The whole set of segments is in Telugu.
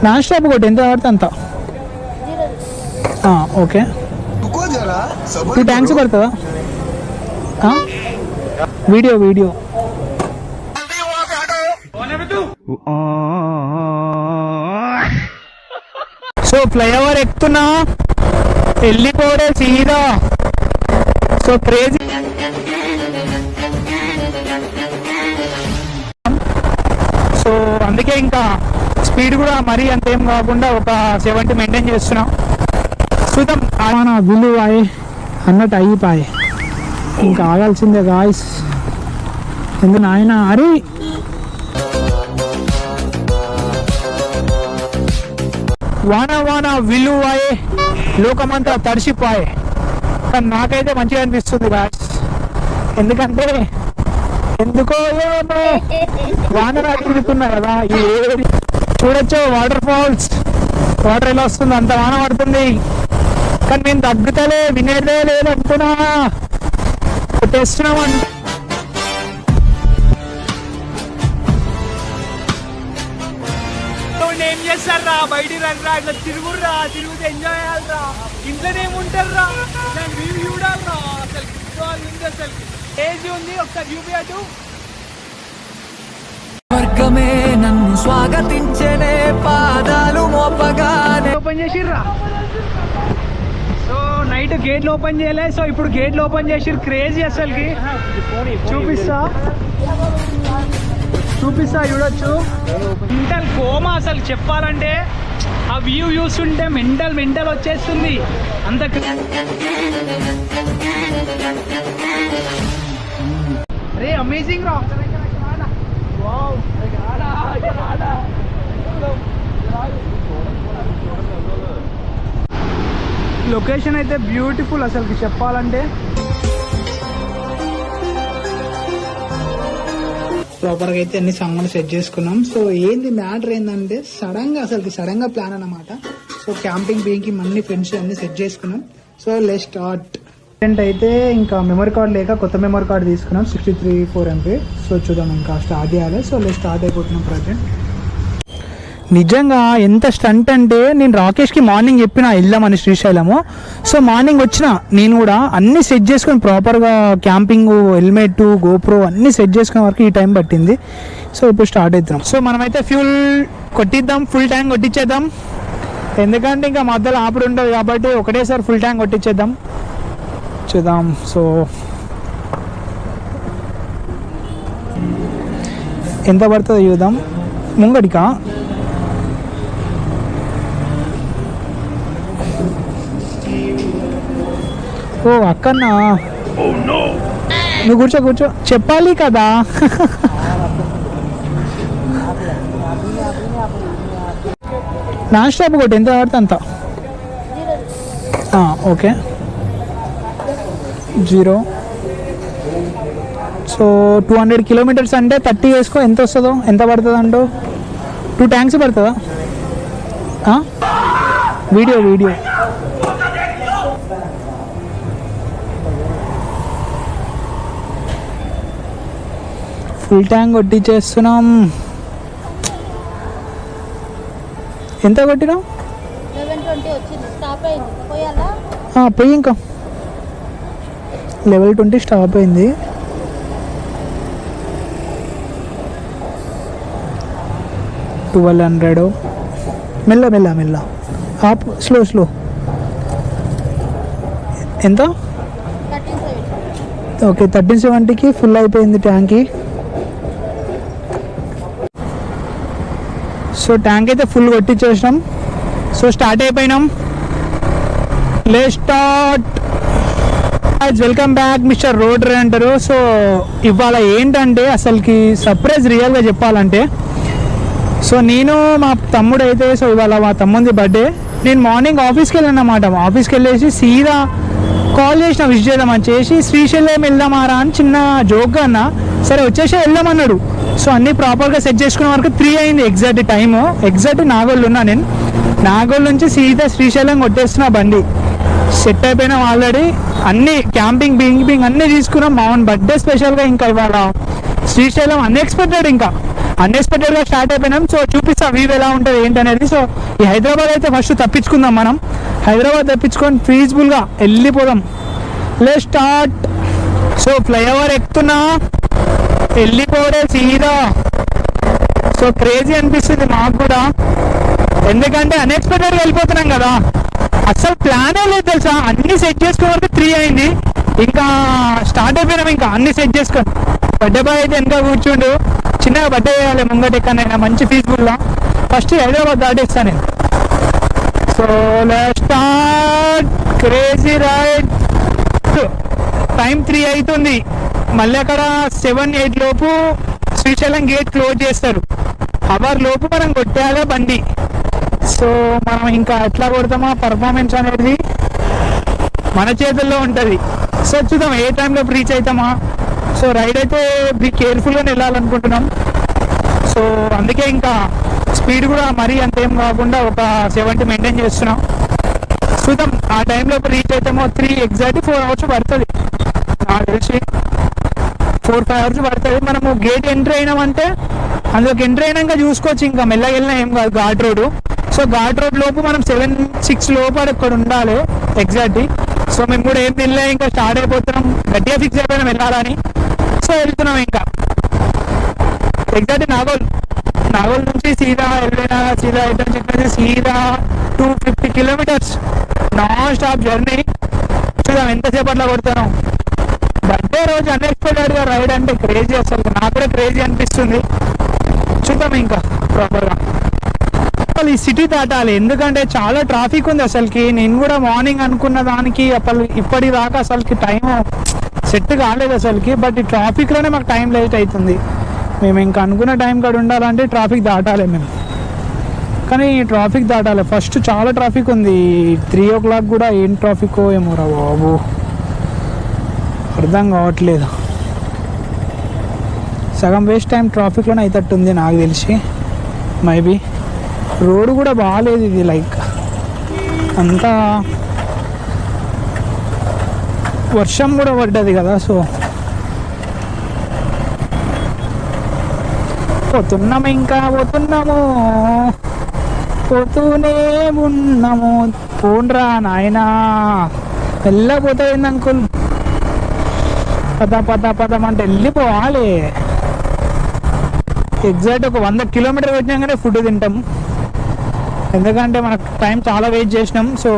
నాన్ స్టాప్ కొట్టి ఎంత పడితే అంత. ఓకే 2 ట్యాంక్స్ పడుతుందా? వీడియో సో ఫ్లైఓవర్ ఎక్కుతున్నా, వెళ్ళిపోడే సీదా. So crazy. సో అందుకే ఇంకా స్పీడ్ కూడా మరీ అంతేం కాకుండా ఒక 70 మెయింటైన్ చేస్తున్నాం. చూద్దాం. మన విలువ అన్నట్టు అయిపోయి ఇంకా ఆగాల్సిందే గాయస్. ఎందుకు నాయన అరే వాన విలువాయే, లోకమంతా తడిసిపోయే. కానీ నాకైతే మంచిగా అనిపిస్తుంది గాయస్. ఎందుకో ఏమో వాన తిరుగుతున్నా కదా. ఈ చూడొచ్చు వాటర్ ఫాల్స్, వాటర్ ఎలా వస్తుంది, అంత వాన పడుతుంది. కానీ నేను తగ్గుతలే, వినేదే లేదంటున్నా, కొట్టేస్తున్నామంట. ఏం చేస్తారా, బయట రండిరా, ఇట్లా తిరుగుర్రా, తిరుగుతే ఎంజాయ్ చేయాలరా. ఇంట్లోనే ఏముంటారా, వ్యూ చూడాలరా. అసలు ఏజీ ఉంది, ఒకసారి చూపియటు. వర్గమే నన్ను స్వాగతించనే, పాదాలు మోపగానే. ఓపెన్ చేసిర్రా. సో నైట్ గేట్లు ఓపెన్ చేయలే, సో ఇప్పుడు గేట్లు ఓపెన్ చేసిర్రు. క్రేజీ అసలుకి. చూపిస్తా చూడొచ్చు. మెంటల్ కోమా అసలు చెప్పాలంటే. ఆ వ్యూ చూస్తుంటే మెంటల్ వచ్చేస్తుంది అంత. అరే అమేజింగ్ రా. లొకేషన్ అయితే బ్యూటిఫుల్ అసలుకి చెప్పాలంటే. ప్రాపర్గా అయితే అన్ని సామాన్లు సెట్ చేసుకున్నాం. సో ఏంది మ్యాటర్ ఏంటంటే సడన్ గా ప్లాన్ అన్నమాట. సో క్యాంపింగ్ బీయింగ్కి అన్ని ఫ్రెండ్స్ అన్ని సెట్ చేసుకున్నాం. So let's start. అయితే ఇంకా మెమరీ కార్డ్ లేక కొత్త మెమరీ కార్డ్ తీసుకున్నాం 63 MB. సో చూద్దాం ఇంకా స్టార్ట్ చేయాలి. సో లెట్స్ స్టార్ట్ అయిపోతున్నాం ప్రజెంట్. నిజంగా ఎంత స్టంట్ అంటే, నేను రాకేష్కి మార్నింగ్ చెప్పిన వెళ్దామని శ్రీశైలము. సో మార్నింగ్ వచ్చిన నేను కూడా అన్నీ సెట్ చేసుకుని ప్రాపర్గా క్యాంపింగ్, హెల్మెట్, గోప్రో అన్నీ సెట్ చేసుకునే వరకు ఈ టైం పట్టింది. సో ఇప్పుడు స్టార్ట్ అవుతున్నాం. సో మనమైతే ఫ్యూల్ కొట్టిద్దాం, ఫుల్ ట్యాంక్ కొట్టించేద్దాం. ఎందుకంటే ఇంకా మధ్యలో ఆపుడు ఉండదు కాబట్టి ఒకటేసారి ఫుల్ ట్యాంక్ కొట్టించేద్దాం. చూద్దాం. సో ఎంత పడుతుందో చూద్దాం. ముంగడికా ఓ అక్కన్నా, నువ్వు కూర్చో చెప్పాలి కదా. నాన్ స్టాప్ కొట్టి ఎంత పడితే అంత. ఓకే 0. సో 200 కిలోమీటర్స్ అంటే 30 వేసుకో, ఎంత వస్తుందో, ఎంత పడుతుంది అంటూ. 2 ట్యాంక్స్ పడుతుందా? వీడియో ఫుల్ ట్యాంక్ కొట్టించేస్తున్నాం. ఎంత కొట్టినాం? 1120 వచ్చింది, స్టాప్ అయింది. పోయాలా? పోయి ఇంకా level 20 స్టాప్ అయింది. $1200. మెల్ల ఆప్, స్లో. ఎంత? 1370. ఓకే 1370కి ఫుల్ అయిపోయింది ట్యాంక్కి. సో ట్యాంక్ అయితే ఫుల్ కొట్టించేసినాం. సో స్టార్ట్ అయిపోయినాం. Let's start. Welcome back mister road అంటారు. సో ఇవాళ ఏంటంటే అసలుకి సర్ప్రైజ్ రియల్గా చెప్పాలంటే. సో నేను మా తమ్ముడు అయితే, సో ఇవాళ మా తమ్ముంది బర్త్డే. నేను మార్నింగ్ ఆఫీస్కి వెళ్ళాను అన్నమాట. ఆఫీస్కి వెళ్ళేసి సీదా కాల్ చేసిన విష్ చేద్దామని చేసి, శ్రీశైలం వెళ్దామారా అని చిన్న జోక్గా అన్న. సరే వచ్చేసి వెళ్దామన్నాడు. సో అన్నీ ప్రాపర్గా సెట్ చేసుకునే వరకు 3 అయింది ఎగ్జాక్ట్ టైము. ఎగ్జాక్ట్ నాగోల్ ఉన్నా నేను. నాగోల్ నుంచి సీదా శ్రీశైలం కొట్టేస్తున్నా బండి. సెట్ అయిపోయినాం ఆల్రెడీ. అన్ని క్యాంపింగ్ బీయింగ్ అన్నీ తీసుకున్నాం. మా బర్త్డే స్పెషల్గా ఇంకా ఇవాళ శ్రీశైలం అన్ఎక్స్పెక్టెడ్. ఇంకా అన్ఎక్స్పెక్టెడ్ గా స్టార్ట్ అయిపోయినాం. సో చూపిస్తా వ్యూ ఎలా ఉంటుంది ఏంటనేది. సో ఈ హైదరాబాద్ అయితే ఫస్ట్ తప్పించుకుందాం మనం. హైదరాబాద్ తప్పించుకొని ఫీజిబుల్ గా వెళ్ళిపోదాం. Let's start. సో ఫ్లైఓవర్ ఎక్కుతున్నా, వెళ్ళిపోడే సీదా. సో క్రేజీ అనిపిస్తుంది మాకు కూడా, ఎందుకంటే అన్ఎక్స్పెక్టెడ్ గా వెళ్ళిపోతున్నాం కదా. అసలు ప్లానే లేదు తెలుసా. అన్ని సెట్ చేసుకునే వరకు 3 అయింది. ఇంకా స్టార్ట్ అయిపోయినాం. ఇంకా అన్ని సెట్ చేసుకొని బర్త్డే బాయ్ అయితే వెనక కూర్చుండు. చిన్నగా బర్త్డే చేయాలి ముంగట ఎక్కడైనా మంచి ఫీజిబుల్గా. ఫస్ట్ హైదరాబాద్ దాటేస్తాను నేను. So let's start crazy ride. Time 3 అవుతుంది. మళ్ళీ అక్కడ 7-8 లోపు శ్రీశైలం గేట్ క్లోజ్ చేస్తారు. అవర్ లోపు మనం కొట్టేయాలి బండి. సో మనం ఇంకా ఎట్లా కొడతామా పర్ఫార్మెన్స్ అనేది మన చేతుల్లో ఉంటుంది. సో చూద్దాం ఏ టైంలో రీచ్ అవుతామా. సో రైడ్ అయితే కేర్ఫుల్గానే వెళ్ళాలనుకుంటున్నాం. సో అందుకే ఇంకా స్పీడ్ కూడా మరీ అంతేం కాకుండా ఒక 70 మెయింటైన్ చేస్తున్నాం. చూద్దాం ఆ టైంలో రీచ్ అవుతామో. 3 ఎగ్జాక్ట్ 4 అవర్స్ పడుతుంది నాకు తెలిసి. 4-5 అవర్స్ పడుతుంది. మనము గేట్ ఎంట్రీ అయినామంటే అందులోకి ఎంట్రీ అయినాక చూసుకోవచ్చు. ఇంకా మెల్లగా వెళ్ళినా ఏం కాదు ghat road. So ghat road లోపు మనం 7-6 లోపు అక్కడ ఉండాలి ఎగ్జాక్ట్. సో మేము కూడా ఏం వెళ్ళా ఇంకా స్టార్ట్ అయిపోతున్నాం. గట్టిగా ఫిక్స్ అయిపోయినాం వెళ్ళాలని. సో వెళ్తున్నాం ఇంకా ఎగ్జాక్ట్ నాగోల్ నుంచి సీదా వెళ్ళినా సీదా చెప్పేసి సీదా 250 కిలోమీటర్స్ నాన్ స్టాప్ జర్నీ. చూద్దాం ఎంతసేపట్లో కొడతాను. బర్త్డే రోజు అన్ఎక్స్పెక్టెడ్ గా రైడ్ అంటే క్రేజీ. అసలు నాకు కూడా క్రేజీ అనిపిస్తుంది. చూద్దాం ఇంకా ప్రాపర్గా ఈ సిటీ దాటాలి, ఎందుకంటే చాలా ట్రాఫిక్ ఉంది అసలుకి. నేను కూడా మార్నింగ్ అనుకున్న దానికి ఇప్పటిదాకా అసలుకి టైం సెట్ కాలేదు అసలుకి. బట్ ఈ ట్రాఫిక్ లోనే మాకు టైం లేట్ అవుతుంది. మేము ఇంకా అనుకున్న టైం కాడ ఉండాలంటే ట్రాఫిక్ దాటాలి మేము. కానీ ఈ ట్రాఫిక్ దాటాలి ఫస్ట్. చాలా ట్రాఫిక్ ఉంది. 3 o'clock కూడా ఏం ట్రాఫిక్ ఏమో రా బాబు, అర్థం కావట్లేదు. సగం వేస్ట్ టైం ట్రాఫిక్లోనే అవుతట్టుంది నాకు తెలిసి. మేబీ రోడ్ కూడా బాగాలేదు ఇది, లైక్ అంతా వర్షం కూడా పడ్డది కదా. సో పోతున్నాము, ఇంకా పోతూనే ఉన్నాము. పోన్రా నాయనా, వెళ్ళకపోతుంది అంకుల్. పదం అంటే వెళ్ళిపోవాలి. ఎగ్జాక్ట్ ఒక 100 కిలోమీటర్ వచ్చినాకనే ఫుడ్ తింటాం, ఎందుకంటే మనకు టైం చాలా వెయిట్ చేసినాం. సో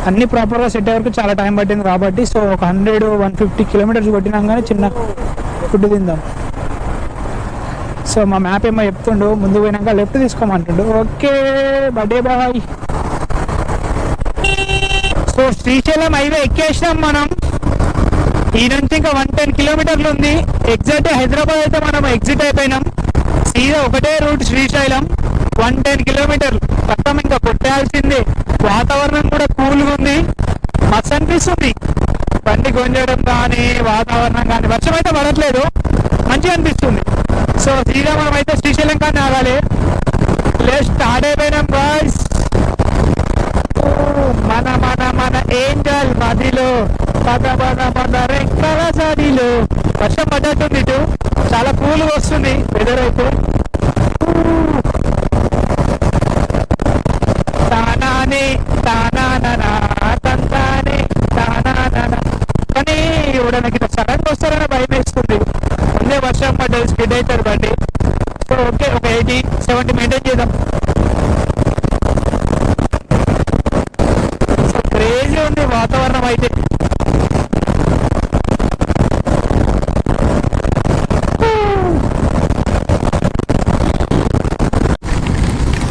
అన్ని ప్రాపర్గా సెట్ అయ్యే వరకు చాలా టైం పట్టింది కాబట్టి. సో ఒక 100-150 కిలోమీటర్స్ కొట్టినాం కానీ చిన్న ఫుడ్ తిందాం. సో మా మ్యాప్ ఏమో చెప్తుండు ముందు పోయినాక లెఫ్ట్ తీసుకోమంటుండు. Okay birthday boy. So Srisailam highway ఎక్కేసినాం మనం. ఈ నుంచి ఇంకా 110 కిలోమీటర్లు ఉంది. ఎగ్జాక్ట్ హైదరాబాద్ అయితే మనం ఎగ్జిట్ అయిపోయినాం. సీదా ఒకటే రూట్ శ్రీశైలం 110 కిలోమీటర్లు. మొత్తం ఇంకా కొట్టేయాల్సిందే. వాతావరణం కూడా కూల్గా ఉంది, మస్తు అనిపిస్తుంది. బండి గొంజడం కానీ వాతావరణం కానీ. వర్షం అయితే పడట్లేదు, మంచిగా అనిపిస్తుంది. సో సీదా మనం అయితే శ్రీశైలం కానీ ఆగాలి. లెట్స్ స్టార్ట్ అయిపోయినాం బాయ్స్. మన ఏంజల్ మదిలో పద రెక్కల సాడిలో. వర్షం పడ్డట్టుంది ఇటు, చాలా కూల్గా వస్తుంది వెదర్ అయితే. కానీ ఇవ్వడానికి సడన్గా వస్తారని భయం వేస్తుంది. ముందే వర్షం పడ్డది, స్పీడ్ అవుతారు బండి. సో ఓకే ఒక 80-70 మెయింటైన్ చేద్దాం. సో క్రేజీ ఉంది వాతావరణం అయితే.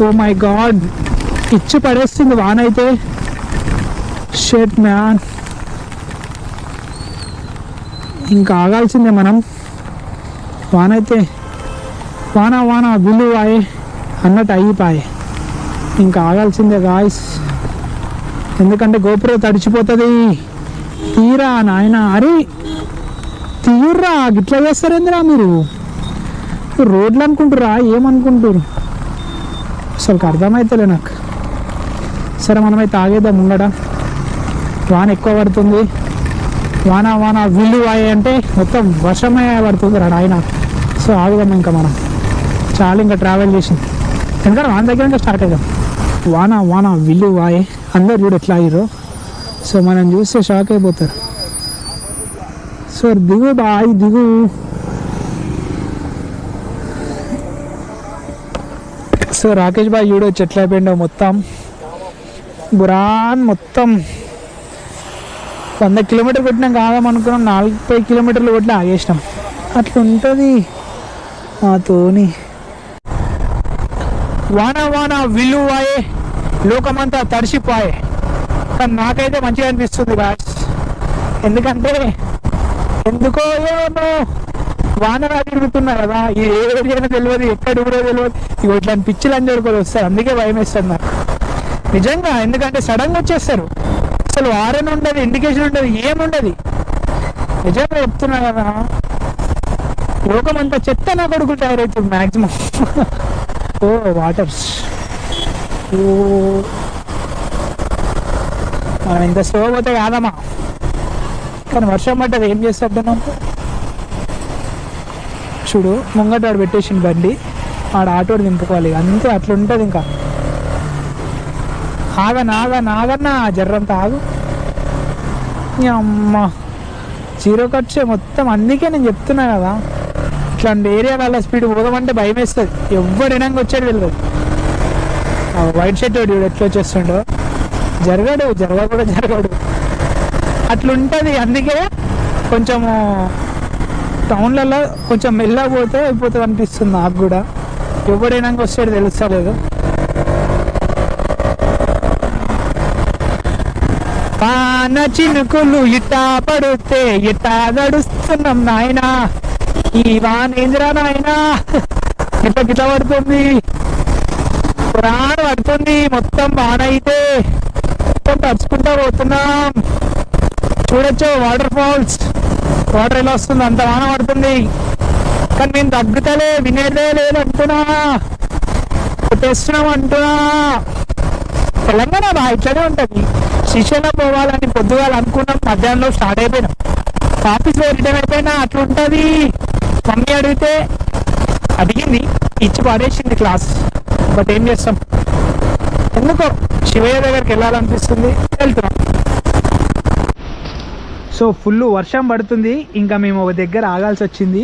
ఓ మై గాడ్, ఇచ్చి పడేస్తుంది వాన అయితే. షెట్ మ్యాన్, ఇంకా ఆగాల్సిందే మనం. వాన అయితే వాన విలు వాయే అన్నట్టు అయిపోయి ఇంకా ఆగాల్సిందే గాయస్, ఎందుకంటే గోపురం తడిచిపోతుంది. తీరా నాయన, అరే తీర్రా, గిట్లా చేస్తారేందిరా మీరు? రోడ్లు అనుకుంటురా, ఏమనుకుంటారు అసలు అర్థమైతలే నాకు. సరే మనమైతే ఆగేద్దాం ముంగడ. వాన ఎక్కువ పడుతుంది. వాన విల్లు వాయి అంటే మొత్తం వర్షమే పడుతుంది రా ఆయన. సో ఆగుదాం ఇంకా మనం. చాలా ఇంకా ట్రావెల్ చేసింది, ఎందుకంటే వాన దగ్గర ఇంకా స్టార్ట్ అయ్యాం. వాన వాన విల్లు వాయే అందరు చూడు ఎట్లా అయ్యారో. సో మనం చూస్తే షాక్ అయిపోతారు. సో దిగు బాయ్ దిగు. సో రాకేష్ బాయ్ చూడు చెట్లు అయిపోయిండో మొత్తం బురాన్ మొత్తం 100 కిలోమీటర్ కొట్టినాం కాదామనుకున్నాం, 40 కిలోమీటర్లు కొట్టినా ఆగేసినాం. అట్లా ఉంటుంది మాతోని. వాన వాన విలువాయే లోకమంతా తడిసిపోయే. కానీ నాకైతే మంచిగా అనిపిస్తుంది బాస్, ఎందుకంటే ఎందుకో ఏమో వానరా తిరుగుతున్నా కదా, ఈ ఏరియాలో తెలియదు, ఎక్కడ కూడా తెలియదు. ఇగో ఇట్లాంటి పిచ్చిలు అని కూడా వస్తారు, అందుకే భయం వేస్తుంది నాకు నిజంగా. ఎందుకంటే సడన్గా వచ్చేస్తారు, అసలు వారని ఉండదు, ఇండికేషన్ ఉండదు, ఏముండదు. నిజంగా చెప్తున్నా కదా, లోకం అంతా చెత్త నా కొడుకులు తయారవుతుంది మ్యాక్సిమం. ఓ వాటర్స్, ఓ మనం ఇంత స్లో పోతే కాదమ్మా. కానీ వర్షం పడ్డది, ఏం చేస్తాం చూడు. ముంగట ఆడు పెట్టేసిన బండి, ఆడ ఆటోడు దింపుకోవాలి అంతే. అట్లా ఉంటుంది. ఇంకా ఆగన్నా జర్రంతా ఆగు. అమ్మ జీరో ఖర్చే మొత్తం. అందుకే నేను చెప్తున్నా కదా, ఇట్లాంటి ఏరియాలలో స్పీడ్ పోదామంటే భయం వేస్తుంది. ఎవడైనా వచ్చాడు తెలియదు. వైట్ షర్ట్ వాడు ఎట్లా వచ్చేస్తుండో, జరగడు అట్లుంటుంది. అందుకే కొంచెము టౌన్లలో కొంచెం మెల్లగా పోతే అయిపోతుంది అనిపిస్తుంది నాకు కూడా. ఎవడైనా వచ్చాడు తెలుస్తలేదు. పాన చినుకులు ఇట్టా పడితే ఇట్టా నడుస్తున్నాం నాయనా, ఈ వానేంద్రా నాయనా గిట్ల పడుతుంది, పురాణ పడుతుంది మొత్తం. బానైతే మొత్తం తడుచుకుంటా పోతున్నాం. చూడొచ్చు వాటర్ ఫాల్స్, వాటర్ ఎలా వస్తుంది, అంత వాన పడుతుంది. కానీ మేము తగ్గుతలే, వినేదే లేదు అంటున్నా, కొట్టేస్తున్నాం అంటున్నా. తెలంగాణ బా ఇట్లానే ఉంటుంది. శ్రీశైలం పోవాలని పొద్దుగాల అనుకున్నాం, మధ్యాహ్నంలో స్టార్ట్ అయిపోయినాం. ఆఫీస్ రిటర్న్ అయిపోయినా అట్లా ఉంటుంది. మమ్మీ అడిగింది, ఇచ్చి పడేసింది క్లాస్. బట్ ఏం చేస్తాం, ఎందుకో శివయ్య దగ్గరికి వెళ్ళాలనిపిస్తుంది, వెళ్తున్నాం. సో ఫుల్ వర్షం పడుతుంది. ఇంకా మేము ఒక దగ్గర ఆగాల్సి వచ్చింది.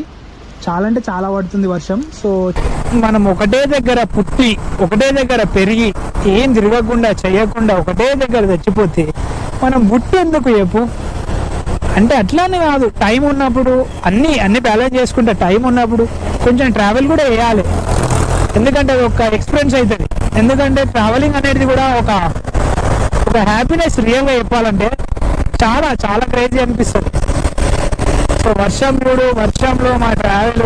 చాలా అంటే చాలా పడుతుంది వర్షం. సో మనం ఒకటే దగ్గర పుట్టి, ఒకటే దగ్గర పెరిగి, ఏం తిరగకుండా చేయకుండా ఒకటే దగ్గర చచ్చిపోతే మనం పుట్టి ఎందుకు చెప్పు. అంటే అట్లానే కాదు, టైం ఉన్నప్పుడు అన్ని బ్యాలెన్స్ చేసుకుంటే, టైం ఉన్నప్పుడు కొంచెం ట్రావెల్ కూడా వేయాలి. ఎందుకంటే అది ఒక ఎక్స్పీరియన్స్ అవుతుంది. ఎందుకంటే ట్రావెలింగ్ అనేది కూడా ఒక హ్యాపీనెస్. రియల్గా చెప్పాలంటే చాలా చాలా క్రేజీ అనిపిస్తుంది. సో వర్షం చూడు, వర్షంలో మా ట్రావెల్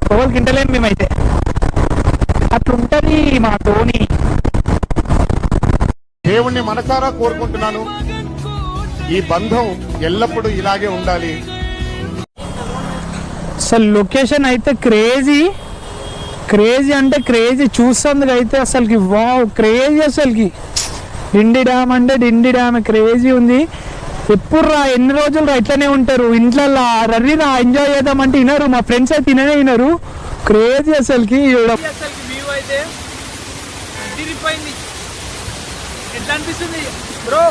కోవలకి ఇంటలేము మేమైతే. అట్లుంటది మా ధోని. దేవుణ్ణి మనసారా కోరుకుంటున్నాను, ఈ బంధం ఎల్లప్పుడూ ఇలాగే ఉండాలి. అసలు లొకేషన్ అయితే క్రేజీ అంటే క్రేజీ. చూసేందుకు అయితే అసలుకి వావ్ క్రేజీ. అసలుకి డిండి డ్యామ్ అంటే డిండి డ్యామ్ క్రేజీ ఉంది. ఎప్పుడు రా, ఎన్ని రోజులు రా ఇట్లనే ఉంటారు ఇంట్లో. రర్రీ రా, ఎంజాయ్ చేద్దామంటే వినరు. మా ఫ్రెండ్స్ అయితే వినరు. క్రేజీ అసలుకి. వ్యూ అయితే తిరిగిపోయింది. ఎట్లా అనిపిస్తుంది బ్రో,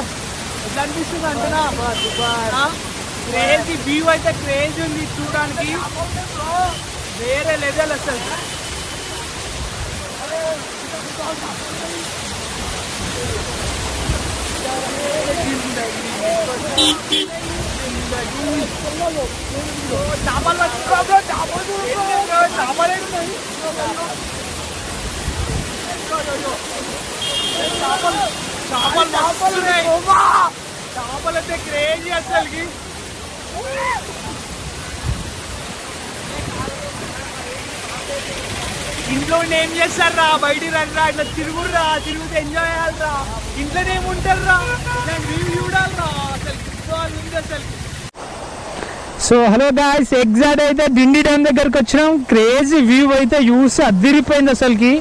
ఎట్లా అనిపిస్తుంది అంటున్నా. క్రేజీ వ్యూ అయితే క్రేజీ ఉంది చూడడానికి, వేరే లెవెల్ అసలు. చేపలైతే క్రేజీ అసలుకి. ఇంట్లో ఏం చేస్తారా, బయటికి రండిరా, ఇట్లా తిరుగుర్రా, తిరుగుతే ఎంజాయ్ చేయాలరా. ఇంట్లోనే ఏముంటారా, వ్యూ చూడాలరా. అసలు ఉంది అసలు. సో హలో గాయ్స్, ఎగ్జాక్ట్ అయితే డిండి డ్యామ్ దగ్గరకు వచ్చినాం. క్రేజీ వ్యూ అయితే చూసి అదిరిపోయింది అసలుకి.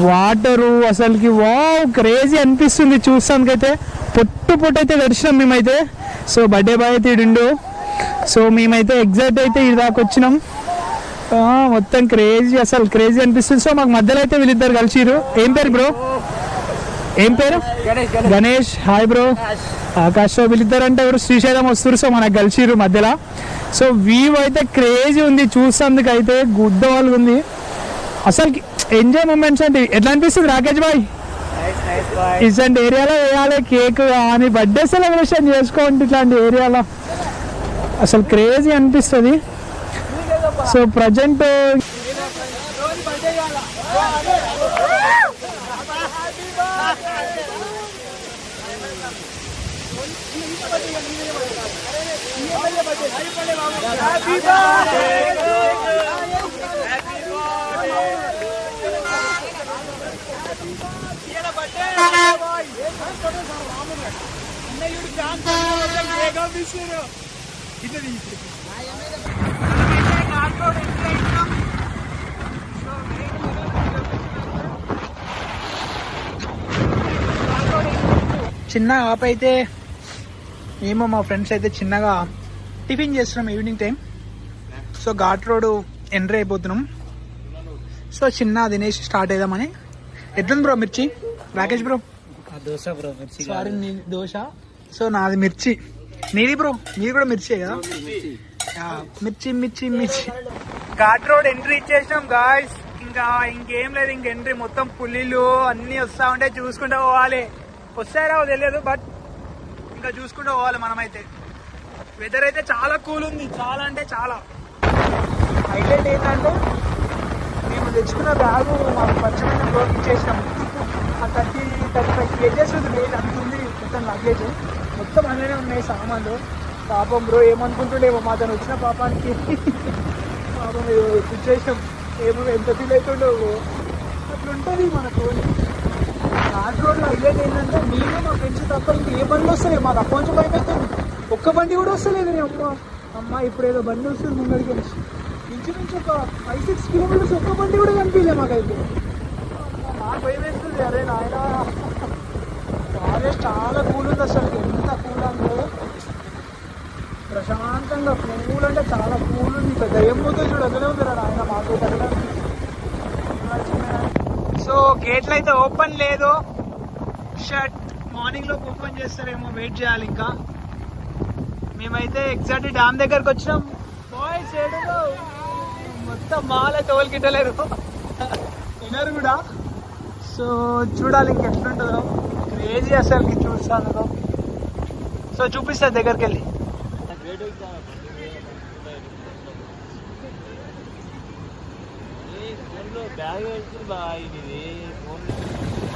వాటరు అసలుకి వావ్ క్రేజీ అనిపిస్తుంది చూస్తానికైతే. పొట్టు అయితే దర్శనం మేమైతే. సో బర్త్డే బాయ్ అయితే ఇడుండు. సో మేమైతే ఎగ్జాక్ట్ అయితే ఇది దాకా వచ్చినాం. మొత్తం క్రేజీ, అసలు క్రేజీ అనిపిస్తుంది. సో మాకు మధ్యలో అయితే వీళ్ళిద్దరు కలిసిరు. ఏం పేరు బ్రో? ఏం పేరు? Ganesh. Hi bro. Akash. So వీళ్ళిద్దరు అంటే ఎవరు శ్రీశైలం వస్తారు. సో మనకు కలిసిరు మధ్యలో. సో వ్యూ అయితే క్రేజీ ఉంది, చూసేందుకు అయితే గుడ్డ వాళ్ళు ఉంది. అసలు ఎంజాయ్ మూమెంట్స్ అంటే ఎట్లా అనిపిస్తుంది రాకేష్ బాయ్? ఇట్లాంటి ఏరియాలో వేయాలి కేక్ కానీ బర్త్డే సెలబ్రేషన్ చేసుకోండి ఇట్లాంటి ఏరియాలో, అసలు క్రేజీ అనిపిస్తుంది. సో ప్రజెంట్ చిన్న ఆప్ అయితే ఏమో మా ఫ్రెండ్స్ అయితే చిన్నగా టిఫిన్ చేస్తున్నాం evening time. So ghat road entry అయిపోతున్నాం. సో చిన్న తినేసి స్టార్ట్ అయిదామని. ఎట్లుంది బ్రో మిర్చి? రాకేష్ బ్రో దోశ బ్రో, మిర్చి సారీ దోశ. సో నాది మిర్చి. నీది బ్రో? నీది కూడా మిర్చి కదా? మిర్చి మిర్చి మిర్చి. ఘాట్ రోడ్ ఎంట్రీ ఇచ్చేసినాం గాయ్స్. ఇంకా ఇంకేం లేదు, ఇంక ఎంట్రీ మొత్తం పుల్లిలు అన్ని వస్తా ఉంటే చూసుకుంటూ పోవాలి. వస్తాయో తెలియదు, బట్ ఇంకా చూసుకుంటూ పోవాలి మనమైతే. వెదర్ అయితే చాలా కూల్ ఉంది, చాలా అంటే చాలా. హైలైట్ ఏంటంటే మేము తెచ్చుకున్న బ్యాగు మాకు పరిచయమైన బ్రోకి ఇచ్చేసినాం. ఆ 30-35 కేజెస్ ఉంది, వెయిట్ అంత ఉంది మొత్తం లగేజ్. మొత్తం అందులోనే ఉన్నాయి సామాన్లు. పాపం బ్రో ఏమనుకుంటుండేమో మా తను వచ్చిన పాపానికి. పాపం ఇచ్చేసినాం. ఏమో ఎంత ఫీల్ అవుతుండేవో అట్లుంటుంది మనకు. ఘాట్ రోడ్లో హైలైట్ ఏంటంటే మేము మా ఫ్రెండ్స్ తప్ప ఇంకా ఏ బండి వస్తలేదు. మాకు అప్పటి నుంచి భయం అవుతుంది, ఒక్క బండి కూడా వస్తలేదు. అమ్మ ఇప్పుడు ఏదో బండి వస్తుంది ముందరికి నుంచి ఇంచుమించు ఒక 5-6 కిలోమీటర్స్ ఒక్క బండి కూడా కనిపించలే మాకైతే. మాకు భయం వేస్తుంది. అరే నాయన ఫారెస్ట్ చాలా కూల్ ఉంది అసలు. ఎంత కూల్ అంటే ప్రశాంతంగా కూల్ అంటే చాలా కూల్ ఉంది. ఇంకా దయ్యం పోతే చూడు అదనే ఉంది నాయన మాకైతే. సో గేట్లు అయితే ఓపెన్ లేదు, షట్ మార్నింగ్ లోపు ఓపెన్ చేస్తారేమో, వెయిట్ చేయాలి. ఇంకా మేమైతే ఎగ్జాక్ట్ డ్యామ్ దగ్గరకు వచ్చినాం. బాయ్స్ మొత్తం మాల తోలు గిట్టలేదు వినరు కూడా. సో చూడాలి ఇంకెట్లుంటుందో, క్రేజీ అసలు చూస్తాను. సో చూపిస్తా దగ్గరికి వెళ్ళి.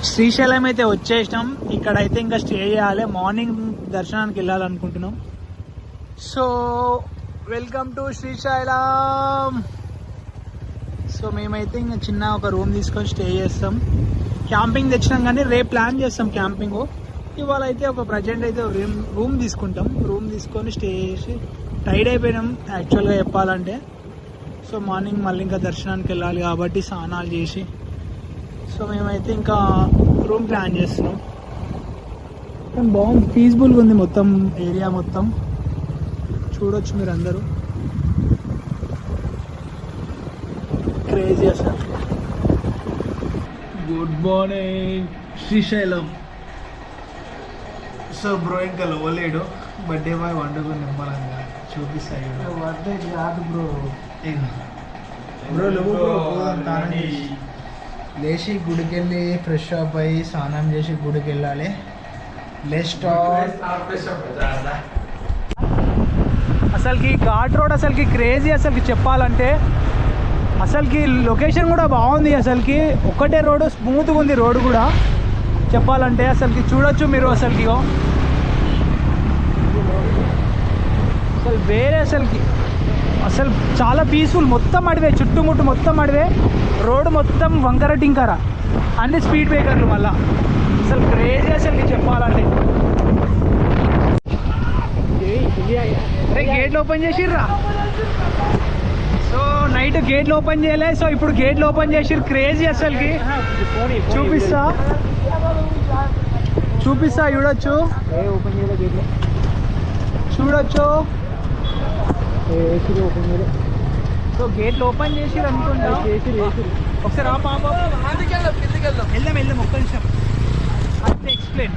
శ్రీశైలం అయితే వచ్చేసినాం. ఇక్కడైతే ఇంకా స్టే చేయాలి, మార్నింగ్ దర్శనానికి వెళ్ళాలనుకుంటున్నాం. So welcome to Srisailam. So మేమైతే ఇంకా చిన్న ఒక రూమ్ తీసుకొని స్టే చేస్తాం. క్యాంపింగ్ తెచ్చినాం కానీ రేపు ప్లాన్ చేస్తాం క్యాంపింగ్. ఇవాళ అయితే ఒక ప్రజెంట్ అయితే రూమ్ తీసుకుంటాం. రూమ్ తీసుకొని స్టే చేసి టైర్డ్ అయిపోయినాం యాక్చువల్గా చెప్పాలంటే. సో మార్నింగ్ మళ్ళీ ఇంకా దర్శనానికి వెళ్ళాలి కాబట్టి స్నానాలు చేసి, సో మేమైతే ఇంకా రూమ్ ప్లాన్ చేస్తున్నాం. బాగుంది, పీస్ఫుల్గా ఉంది మొత్తం ఏరియా మొత్తం. చూడొచ్చు మీరు అందరూ, క్రేజీ అసలు. Good morning Srisailam. So bro ఇంకా లోలేడు, బర్త్డే బాయ్ వండుకొని నిమ్మలంగా చూపిస్తాయి. బర్త్డే కాదు బ్రో, బ్రో లోపు లేచి గుడికి వెళ్ళి ఫ్రెష్ అప్ అయ్యి స్నానం చేసి గుడికి వెళ్ళాలి. అసలుకి ఘాట్ రోడ్ అసలుకి క్రేజీ అసలుకి చెప్పాలంటే. అసలుకి లొకేషన్ కూడా బాగుంది. అసలుకి ఒక్కటే రోడ్, స్మూత్గా ఉంది రోడ్ కూడా చెప్పాలంటే. అసలుకి చూడొచ్చు మీరు అసలుకి అసలు వేరే అసలుకి అసలు చాలా పీస్ఫుల్. మొత్తం అడివే, చుట్టుముట్టు మొత్తం అడివే. రోడ్ మొత్తం వంకర టింకర, అన్ని స్పీడ్ బ్రేకర్లు మళ్ళా. అసలు క్రేజీ అసలుకి చెప్పాలంటే. గేట్లు ఓపెన్ చేసిర్రా. సో నైట్ గేట్లు ఓపెన్ చేయలే, సో ఇప్పుడు గేట్లు ఓపెన్ చేసిర్రు. క్రేజీ అసలుకి. చూపిస్తా చూడొచ్చు, చూడొచ్చు. సో గేట్లు ఓపెన్ చేసి అనుకుంటా ఒకసారి వెళ్దాం ఒక్క నిమిషం ఎక్స్ప్లెయిన్.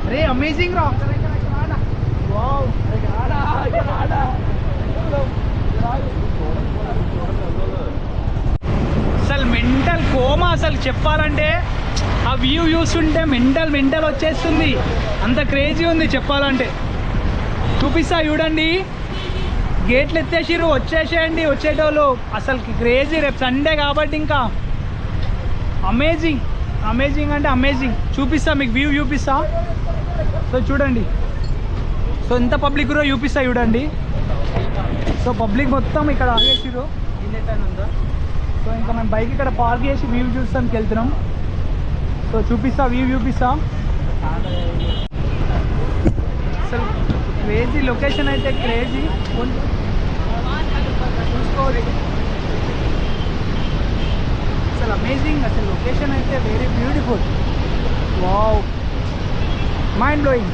అరే అమేజింగ్ రా, అసలు మెంటల్ కోమా. అసలు చెప్పాలంటే ఆ వ్యూ చూస్తుంటే మెంటల్ వచ్చేస్తుంది, అంత క్రేజీ ఉంది చెప్పాలంటే. చూపిస్తా చూడండి, గేట్లు ఎత్తేసిరు, వచ్చేసేయండి వచ్చేటోళ్ళు. అసలు క్రేజీ, రేపు సండే కాబట్టి ఇంకా అమేజింగ్ అంటే అమేజింగ్. చూపిస్తా మీకు వ్యూ చూపిస్తా. సో చూడండి, సో ఎంత పబ్లిక్ కూడా చూపిస్తా చూడండి. సో పబ్లిక్ మొత్తం ఇక్కడ ఆగేసిరు. సో ఇంకా మేము బైక్ ఇక్కడ పార్క్ చేసి వ్యూ చూస్తానికి వెళ్తున్నాం. సో చూపిస్తా వ్యూ చూపిస్తా. అసలు క్రేజీ లొకేషన్ అయితే క్రేజీ, చూసుకోవాలి. అసలు అమేజింగ్, అసలు లొకేషన్ అయితే very beautiful. Wow, mind blowing.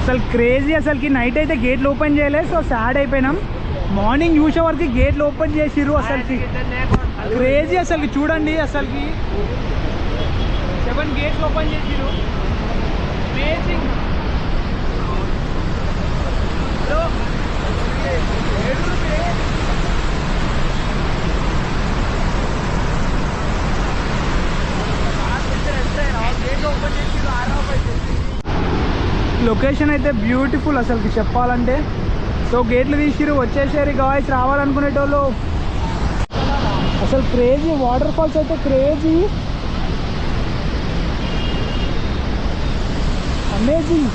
అసలు క్రేజీ. అసలుకి నైట్ అయితే గేట్లు ఓపెన్ చేయలేదు, సో సాడ్ అయిపోయినాం. మార్నింగ్ చూసే వరకు గేట్లు ఓపెన్ చేసిర్రు. అసలుకి క్రేజీ. అసలుకి చూడండి, అసలుకి 7 గేట్లు ఓపెన్ చేసిర్రు. అమేజింగ్. లొకేషన్ అయితే బ్యూటిఫుల్ అసలుకి చెప్పాలంటే. సో గేట్లు తీసిరు, వచ్చేసారు గాయ్స్ రావాలనుకునేటోళ్ళు. అసలు క్రేజీ, వాటర్ ఫాల్స్ అయితే క్రేజీ, అమేజింగ్.